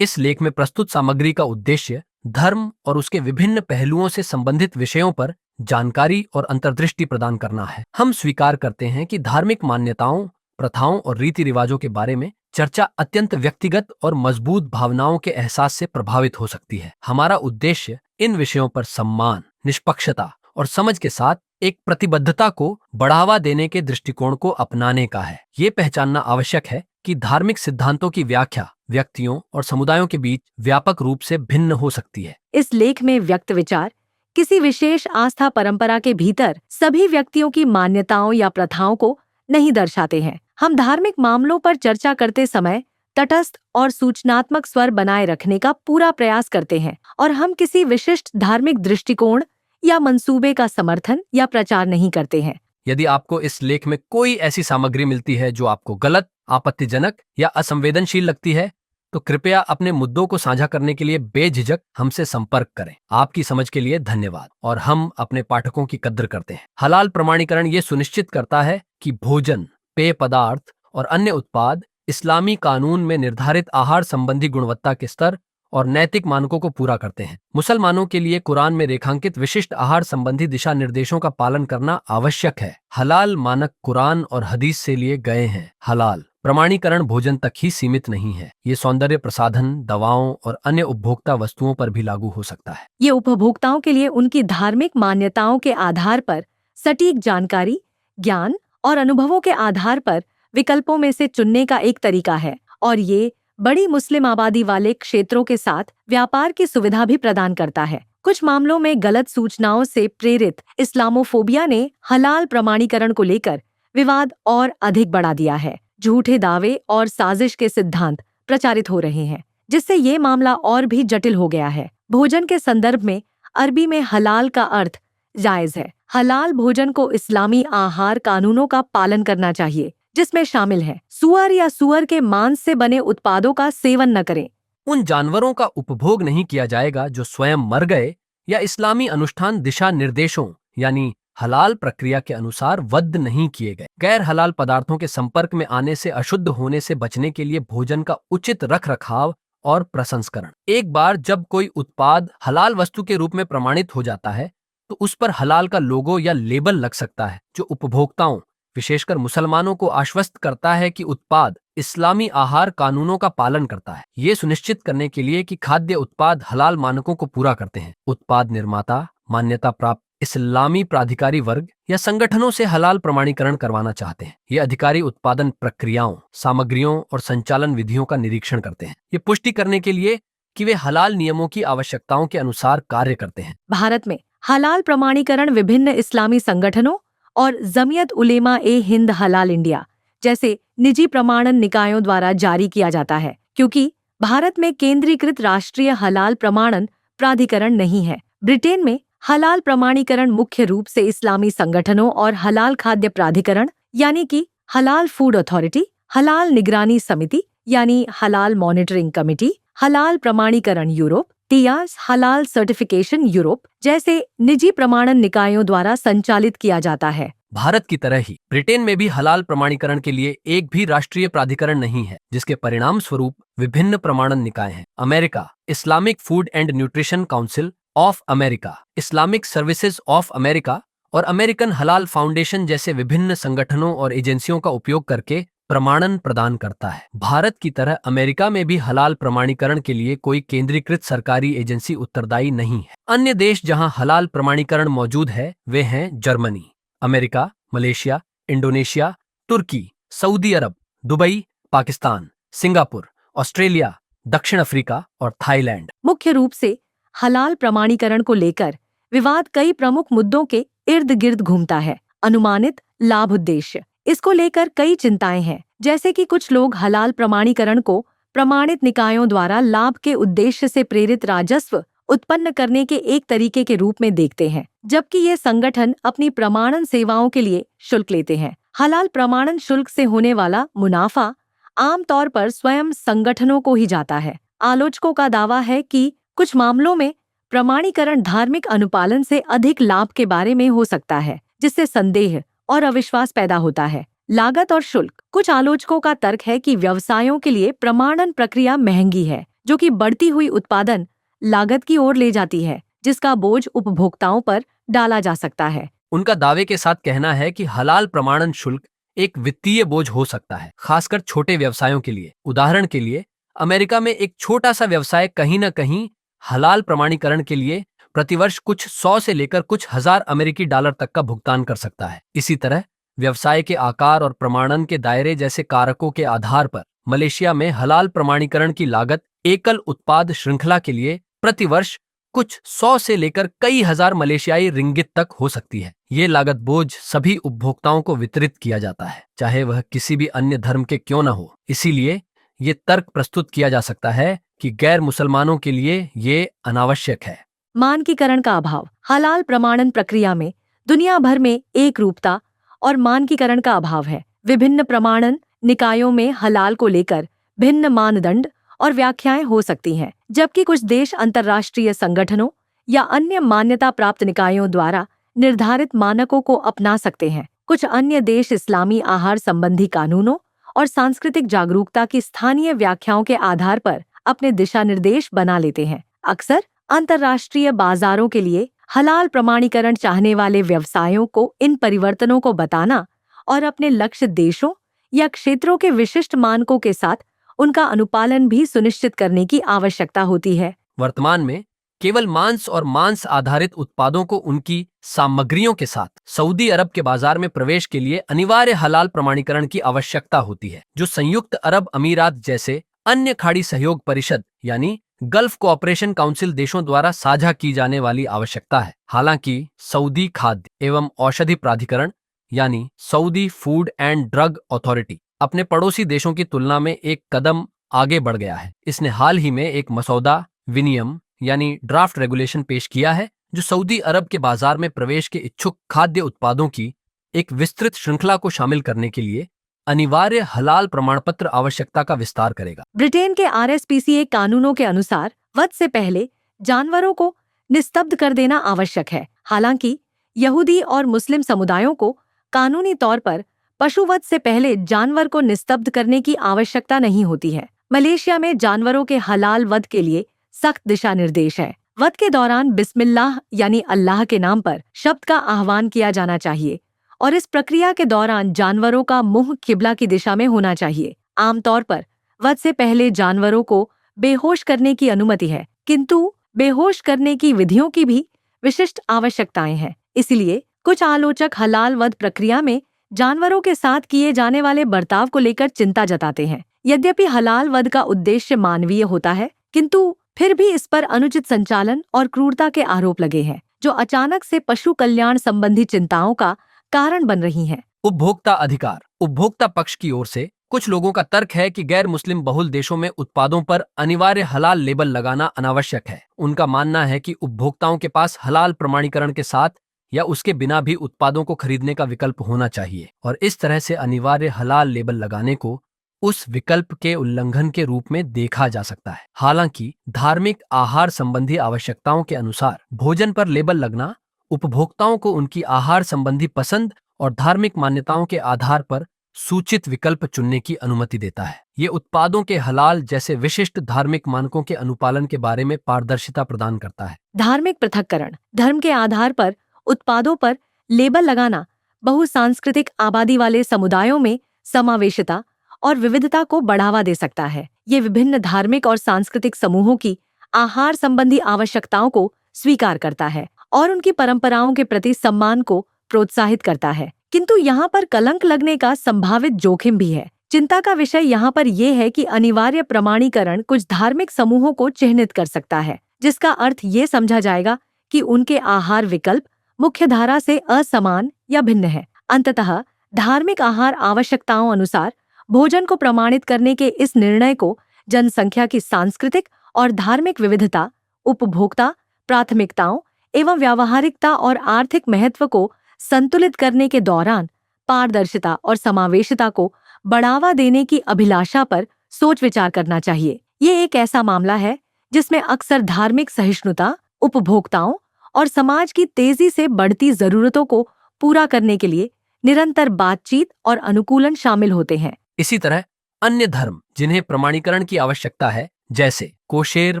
इस लेख में प्रस्तुत सामग्री का उद्देश्य धर्म और उसके विभिन्न पहलुओं से संबंधित विषयों पर जानकारी और अंतर्दृष्टि प्रदान करना है। हम स्वीकार करते हैं कि धार्मिक मान्यताओं, प्रथाओं और रीति रिवाजों के बारे में चर्चा अत्यंत व्यक्तिगत और मजबूत भावनाओं के एहसास से प्रभावित हो सकती है। हमारा उद्देश्य इन विषयों पर सम्मान, निष्पक्षता और समझ के साथ एक प्रतिबद्धता को बढ़ावा देने के दृष्टिकोण को अपनाने का है। ये पहचानना आवश्यक है कि धार्मिक सिद्धांतों की व्याख्या व्यक्तियों और समुदायों के बीच व्यापक रूप से भिन्न हो सकती है। इस लेख में व्यक्त विचार किसी विशेष आस्था परंपरा के भीतर सभी व्यक्तियों की मान्यताओं या प्रथाओं को नहीं दर्शाते हैं। हम धार्मिक मामलों पर चर्चा करते समय तटस्थ और सूचनात्मक स्वर बनाए रखने का पूरा प्रयास करते हैं और हम किसी विशिष्ट धार्मिक दृष्टिकोण या मंसूबे का समर्थन या प्रचार नहीं करते हैं। यदि आपको इस लेख में कोई ऐसी सामग्री मिलती है जो आपको गलत, आपत्तिजनक या असंवेदनशील लगती है, तो कृपया अपने मुद्दों को साझा करने के लिए बेझिझक हमसे संपर्क करें। आपकी समझ के लिए धन्यवाद और हम अपने पाठकों की कद्र करते हैं। हलाल प्रमाणीकरण ये सुनिश्चित करता है कि भोजन, पेय पदार्थ और अन्य उत्पाद इस्लामी कानून में निर्धारित आहार संबंधी गुणवत्ता के स्तर और नैतिक मानकों को पूरा करते हैं। मुसलमानों के लिए कुरान में रेखांकित विशिष्ट आहार संबंधी दिशा निर्देशों का पालन करना आवश्यक है। हलाल मानक कुरान और हदीस से लिए गए हैं। हलाल प्रमाणीकरण भोजन तक ही सीमित नहीं है, ये सौंदर्य प्रसाधन, दवाओं और अन्य उपभोक्ता वस्तुओं पर भी लागू हो सकता है। ये उपभोक्ताओं के लिए उनकी धार्मिक मान्यताओं के आधार पर सटीक जानकारी, ज्ञान और अनुभवों के आधार पर विकल्पों में से चुनने का एक तरीका है और ये बड़ी मुस्लिम आबादी वाले क्षेत्रों के साथ व्यापार की सुविधा भी प्रदान करता है। कुछ मामलों में गलत सूचनाओं से प्रेरित इस्लामोफोबिया ने हलाल प्रमाणीकरण को लेकर विवाद और अधिक बढ़ा दिया है। झूठे दावे और साजिश के सिद्धांत प्रचारित हो रहे हैं, जिससे ये मामला और भी जटिल हो गया है। भोजन के संदर्भ में अरबी में हलाल का अर्थ जायज है। हलाल भोजन को इस्लामी आहार कानूनों का पालन करना चाहिए, जिसमें शामिल है सुअर या सुअर के मांस से बने उत्पादों का सेवन न करें। उन जानवरों का उपभोग नहीं किया जाएगा जो स्वयं मर गए या इस्लामी अनुष्ठान दिशा निर्देशों यानी हलाल प्रक्रिया के अनुसार वध नहीं किए गए। गैर हलाल पदार्थों के संपर्क में आने से अशुद्ध होने से बचने के लिए भोजन का उचित रख रखाव और प्रसंस्करण। एक बार जब कोई उत्पाद हलाल वस्तु के रूप में प्रमाणित हो जाता है तो उस पर हलाल का लोगो या लेबल लग सकता है, जो उपभोक्ताओं, विशेषकर मुसलमानों को आश्वस्त करता है कि उत्पाद इस्लामी आहार कानूनों का पालन करता है। ये सुनिश्चित करने के लिए कि खाद्य उत्पाद हलाल मानकों को पूरा करते हैं। उत्पाद निर्माता मान्यता प्राप्त इस्लामी प्राधिकारी वर्ग या संगठनों से हलाल प्रमाणीकरण करवाना चाहते हैं। ये अधिकारी उत्पादन प्रक्रियाओं, सामग्रियों और संचालन विधियों का निरीक्षण करते हैं, ये पुष्टि करने के लिए कि वे हलाल नियमों की आवश्यकताओं के अनुसार कार्य करते हैं। भारत में हलाल प्रमाणीकरण विभिन्न इस्लामी संगठनों और जमियत उलेमा ए हिंद हलाल इंडिया जैसे निजी प्रमाणन निकायों द्वारा जारी किया जाता है, क्योंकि भारत में केंद्रीकृत राष्ट्रीय हलाल प्रमाणन प्राधिकरण नहीं है। ब्रिटेन में हलाल प्रमाणीकरण मुख्य रूप से इस्लामी संगठनों और हलाल खाद्य प्राधिकरण यानी कि हलाल फूड अथॉरिटी, हलाल निगरानी समिति यानी हलाल मॉनिटरिंग कमिटी, हलाल प्रमाणीकरण यूरोप, टियास हलाल सर्टिफिकेशन यूरोप जैसे निजी प्रमाणन निकायों द्वारा संचालित किया जाता है। भारत की तरह ही ब्रिटेन में भी हलाल प्रमाणीकरण के लिए एक भी राष्ट्रीय प्राधिकरण नहीं है, जिसके परिणाम स्वरूप विभिन्न प्रमाणन निकाय हैं। America Islamic food and nutrition council of America, Islamic services of America और अमेरिकन हलाल फाउंडेशन जैसे विभिन्न संगठनों और एजेंसियों का उपयोग करके प्रमाणन प्रदान करता है। भारत की तरह अमेरिका में भी हलाल प्रमाणीकरण के लिए कोई केंद्रीकृत सरकारी एजेंसी उत्तरदायी नहीं है। अन्य देश जहां हलाल प्रमाणीकरण मौजूद है वे हैं जर्मनी, अमेरिका, मलेशिया, इंडोनेशिया, तुर्की, सऊदी अरब, दुबई, पाकिस्तान, सिंगापुर, ऑस्ट्रेलिया, दक्षिण अफ्रीका और थाईलैंड। मुख्य रूप से हलाल प्रमाणीकरण को लेकर विवाद कई प्रमुख मुद्दों के इर्द गिर्द घूमता है। अनुमानित लाभ उद्देश्य, इसको लेकर कई चिंताएं हैं, जैसे कि कुछ लोग हलाल प्रमाणीकरण को प्रमाणित निकायों द्वारा लाभ के उद्देश्य से प्रेरित राजस्व उत्पन्न करने के एक तरीके के रूप में देखते हैं, जबकि ये संगठन अपनी प्रमाणन सेवाओं के लिए शुल्क लेते हैं। हलाल प्रमाणन शुल्क से होने वाला मुनाफा आमतौर पर स्वयं संगठनों को ही जाता है। आलोचकों का दावा है कि कुछ मामलों में प्रमाणीकरण धार्मिक अनुपालन से अधिक लाभ के बारे में हो सकता है, जिससे संदेह और अविश्वास पैदा होता है। लागत और शुल्क, कुछ आलोचकों का तर्क है कि व्यवसायों के लिए प्रमाणन प्रक्रिया महंगी है, जो कि बढ़ती हुई उत्पादन लागत की ओर ले जाती है, जिसका बोझ उपभोक्ताओं पर डाला जा सकता है। उनका दावे के साथ कहना है कि हलाल प्रमाणन शुल्क एक वित्तीय बोझ हो सकता है, खासकर छोटे व्यवसायों के लिए। उदाहरण के लिए, अमेरिका में एक छोटा सा व्यवसाय कहीं न कहीं हलाल प्रमाणीकरण के लिए प्रतिवर्ष कुछ 100 से लेकर कुछ हजार अमेरिकी डॉलर तक का भुगतान कर सकता है। इसी तरह व्यवसाय के आकार और प्रमाणन के दायरे जैसे कारकों के आधार पर मलेशिया में हलाल प्रमाणीकरण की लागत एकल उत्पाद श्रृंखला के लिए प्रतिवर्ष कुछ 100 से लेकर कई हजार मलेशियाई रिंगित तक हो सकती है। ये लागत बोझ सभी उपभोक्ताओं को वितरित किया जाता है, चाहे वह किसी भी अन्य धर्म के क्यों न हो। इसीलिए ये तर्क प्रस्तुत किया जा सकता है कि गैर मुसलमानों के लिए ये अनावश्यक है। मानकीकरण का अभाव। हलाल प्रमाणन प्रक्रिया में दुनिया भर में एक रूपता और मानकीकरण का अभाव है। विभिन्न प्रमाणन निकायों में हलाल को लेकर भिन्न मानदंड और व्याख्याएं हो सकती हैं, जबकि कुछ देश अंतर्राष्ट्रीय संगठनों या अन्य मान्यता प्राप्त निकायों द्वारा निर्धारित मानकों को अपना सकते हैं। कुछ अन्य देश इस्लामी आहार संबंधी कानूनों और सांस्कृतिक जागरूकता की स्थानीय व्याख्याओं के आधार पर अपने दिशा निर्देश बना लेते हैं। अक्सर अंतर्राष्ट्रीय बाजारों के लिए हलाल प्रमाणीकरण चाहने वाले व्यवसायों को इन परिवर्तनों को बताना और अपने लक्ष्य देशों या क्षेत्रों के विशिष्ट मानकों के साथ उनका अनुपालन भी सुनिश्चित करने की आवश्यकता होती है। वर्तमान में केवल मांस और मांस आधारित उत्पादों को उनकी सामग्रियों के साथ सऊदी अरब के बाजार में प्रवेश के लिए अनिवार्य हलाल प्रमाणीकरण की आवश्यकता होती है, जो संयुक्त अरब अमीरात जैसे अन्य खाड़ी सहयोग परिषद यानी गल्फ कोऑपरेशन काउंसिल देशों द्वारा साझा की जाने वाली आवश्यकता है। हालांकि सऊदी खाद्य एवं औषधि प्राधिकरण यानी Saudi food and drug authority अपने पड़ोसी देशों की तुलना में एक कदम आगे बढ़ गया है। इसने हाल ही में एक मसौदा विनियम यानी ड्राफ्ट रेगुलेशन पेश किया है, जो सऊदी अरब के बाजार में प्रवेश के इच्छुक खाद्य उत्पादों की एक विस्तृत श्रृंखला को शामिल करने के लिए अनिवार्य हलाल प्रमाण पत्र आवश्यकता का विस्तार करेगा। ब्रिटेन के RSPCA कानूनों के अनुसार वध से पहले जानवरों को निस्तब्ध कर देना आवश्यक है। हालांकि यहूदी और मुस्लिम समुदायों को कानूनी तौर पर पशुवध से पहले जानवर को निस्तब्ध करने की आवश्यकता नहीं होती है। मलेशिया में जानवरों के हलाल वध के लिए सख्त दिशा निर्देश है। वध के दौरान बिस्मिल्लाह यानी अल्लाह के नाम पर शब्द का आह्वान किया जाना चाहिए और इस प्रक्रिया के दौरान जानवरों का मुंह किबला की दिशा में होना चाहिए। आमतौर पर वध से पहले जानवरों को बेहोश करने की अनुमति है, किंतु बेहोश करने की विधियों की भी विशिष्ट आवश्यकताएं हैं। इसलिए कुछ आलोचक हलाल वध प्रक्रिया में जानवरों के साथ किए जाने वाले बर्ताव को लेकर चिंता जताते हैं। यद्यपि हलाल वध का उद्देश्य मानवीय होता है, किंतु फिर भी इस पर अनुचित संचालन और क्रूरता के आरोप लगे हैं, जो अचानक से पशु कल्याण संबंधी चिंताओं का कारण बन रही हैं। उपभोक्ता अधिकार। उपभोक्ता पक्ष की ओर से कुछ लोगों का तर्क है कि गैर मुस्लिम बहुल देशों में उत्पादों पर अनिवार्य हलाल लेबल लगाना अनावश्यक है। उनका मानना है कि उपभोक्ताओं के पास हलाल प्रमाणीकरण के साथ या उसके बिना भी उत्पादों को खरीदने का विकल्प होना चाहिए और इस तरह से अनिवार्य हलाल लेबल लगाने को उस विकल्प के उल्लंघन के रूप में देखा जा सकता है। हालांकि धार्मिक आहार संबंधी आवश्यकताओं के अनुसार भोजन पर लेबल लगना उपभोक्ताओं को उनकी आहार संबंधी पसंद और धार्मिक मान्यताओं के आधार पर सूचित विकल्प चुनने की अनुमति देता है। ये उत्पादों के हलाल जैसे विशिष्ट धार्मिक मानकों के अनुपालन के बारे में पारदर्शिता प्रदान करता है। धार्मिक पृथक्करण। धर्म के आधार पर उत्पादों पर लेबल लगाना बहुसांस्कृतिक आबादी वाले समुदायों में समावेशिता और विविधता को बढ़ावा दे सकता है। ये विभिन्न धार्मिक और सांस्कृतिक समूहों की आहार संबंधी आवश्यकताओं को स्वीकार करता है और उनकी परंपराओं के प्रति सम्मान को प्रोत्साहित करता है, किंतु यहाँ पर कलंक लगने का संभावित जोखिम भी है। चिंता का विषय यहाँ पर यह है कि अनिवार्य प्रमाणीकरण कुछ धार्मिक समूहों को चिह्नित कर सकता है, जिसका अर्थ ये समझा जाएगा कि उनके आहार विकल्प मुख्यधारा से असमान या भिन्न है। अंततः धार्मिक आहार आवश्यकताओं अनुसार भोजन को प्रमाणित करने के इस निर्णय को जनसंख्या की सांस्कृतिक और धार्मिक विविधता, उपभोक्ता प्राथमिकताओं एवं व्यावहारिकता और आर्थिक महत्व को संतुलित करने के दौरान पारदर्शिता और समावेशिता को बढ़ावा देने की अभिलाषा पर सोच विचार करना चाहिए। ये एक ऐसा मामला है जिसमें अक्सर धार्मिक सहिष्णुता, उपभोक्ताओं और समाज की तेजी से बढ़ती जरूरतों को पूरा करने के लिए निरंतर बातचीत और अनुकूलन शामिल होते हैं। इसी तरह अन्य धर्म जिन्हें प्रमाणीकरण की आवश्यकता है, जैसे कोशेर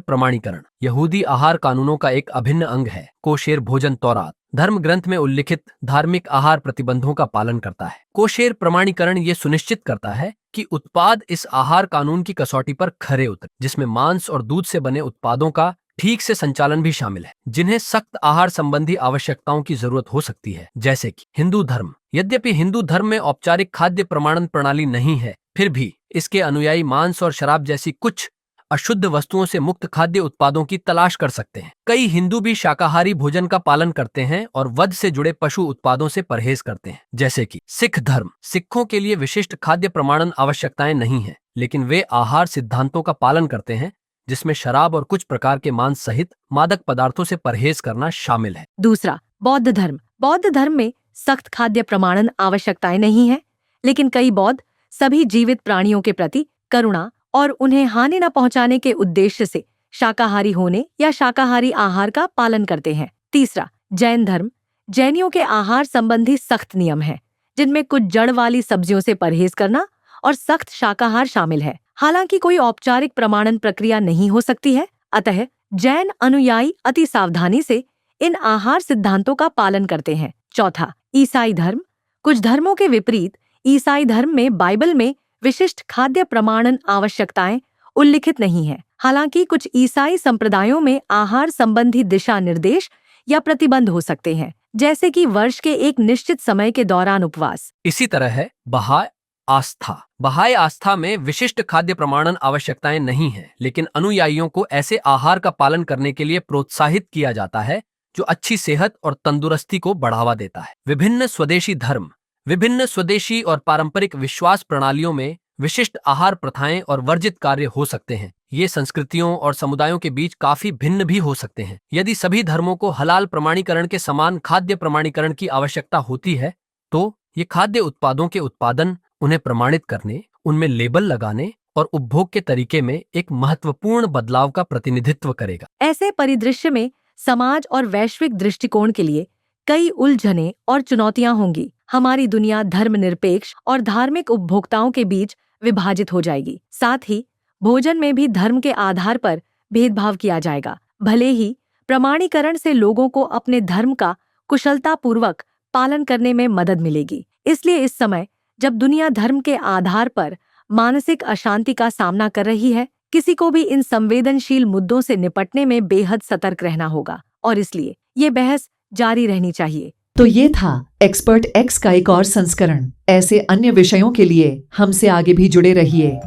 प्रमाणीकरण यहूदी आहार कानूनों का एक अभिन्न अंग है। कोशेर भोजन तौरात धर्म ग्रंथ में उल्लिखित धार्मिक आहार प्रतिबंधों का पालन करता है। कोशेर प्रमाणीकरण ये सुनिश्चित करता है कि उत्पाद इस आहार कानून की कसौटी पर खरे उतरे, जिसमें मांस और दूध से बने उत्पादों का ठीक से संचालन भी शामिल है, जिन्हें सख्त आहार संबंधी आवश्यकताओं की जरूरत हो सकती है। जैसे कि हिंदू धर्म। यद्यपि हिंदू धर्म में औपचारिक खाद्य प्रमाणन प्रणाली नहीं है, फिर भी इसके अनुयायी मांस और शराब जैसी कुछ अशुद्ध वस्तुओं से मुक्त खाद्य उत्पादों की तलाश कर सकते हैं। कई हिंदू भी शाकाहारी भोजन का पालन करते हैं और वध से जुड़े पशु उत्पादों से परहेज करते हैं। जैसे कि सिख धर्म। सिखों के लिए विशिष्ट खाद्य प्रमाणन आवश्यकताएं नहीं है, लेकिन वे आहार सिद्धांतों का पालन करते हैं, जिसमें शराब और कुछ प्रकार के मांस सहित मादक पदार्थों से परहेज करना शामिल है। दूसरा, बौद्ध धर्म। बौद्ध धर्म में सख्त खाद्य प्रमाणन आवश्यकताएं नहीं है, लेकिन कई बौद्ध सभी जीवित प्राणियों के प्रति करुणा और उन्हें हानि न पहुंचाने के उद्देश्य से शाकाहारी होने या शाकाहारी आहार का पालन करते हैं। तीसरा, जैन धर्म। जैनियों के आहार संबंधी सख्त नियम हैं, जिनमें कुछ जड़ वाली सब्जियों से परहेज करना और सख्त शाकाहार शामिल है। हालांकि कोई औपचारिक प्रमाणन प्रक्रिया नहीं हो सकती है, अतः जैन अनुयायी अति सावधानी से इन आहार सिद्धांतों का पालन करते हैं। चौथा, ईसाई धर्म। कुछ धर्मों के विपरीत ईसाई धर्म में बाइबल में विशिष्ट खाद्य प्रमाणन आवश्यकताएं उल्लिखित नहीं है। हालांकि कुछ ईसाई संप्रदायों में आहार संबंधी दिशा निर्देश या प्रतिबंध हो सकते हैं, जैसे कि वर्ष के एक निश्चित समय के दौरान उपवास। इसी तरह है बहाय आस्था। बहाय आस्था में विशिष्ट खाद्य प्रमाणन आवश्यकताएं नहीं है, लेकिन अनुयायियों को ऐसे आहार का पालन करने के लिए प्रोत्साहित किया जाता है जो अच्छी सेहत और तंदुरुस्ती को बढ़ावा देता है। विभिन्न स्वदेशी धर्म। विभिन्न स्वदेशी और पारंपरिक विश्वास प्रणालियों में विशिष्ट आहार प्रथाएं और वर्जित कार्य हो सकते हैं। ये संस्कृतियों और समुदायों के बीच काफी भिन्न भी हो सकते हैं। यदि सभी धर्मों को हलाल प्रमाणीकरण के समान खाद्य प्रमाणीकरण की आवश्यकता होती है, तो ये खाद्य उत्पादों के उत्पादन, उन्हें प्रमाणित करने, उनमें लेबल लगाने और उपभोग के तरीके में एक महत्वपूर्ण बदलाव का प्रतिनिधित्व करेगा। ऐसे परिदृश्य में समाज और वैश्विक दृष्टिकोण के लिए कई उलझनें और चुनौतियां होंगी। हमारी दुनिया धर्मनिरपेक्ष और धार्मिक उपभोक्ताओं के बीच विभाजित हो जाएगी। साथ ही भोजन में भी धर्म के आधार पर भेदभाव किया जाएगा। भले ही प्रमाणीकरण से लोगों को अपने धर्म का कुशलतापूर्वक पालन करने में मदद मिलेगी। इसलिए इस समय जब दुनिया धर्म के आधार पर मानसिक अशांति का सामना कर रही है, किसी को भी इन संवेदनशील मुद्दों से निपटने में बेहद सतर्क रहना होगा और इसलिए ये बहस जारी रहनी चाहिए। तो ये था एक्सपर्ट एक्स का एक और संस्करण। ऐसे अन्य विषयों के लिए हमसे आगे भी जुड़े रहिए।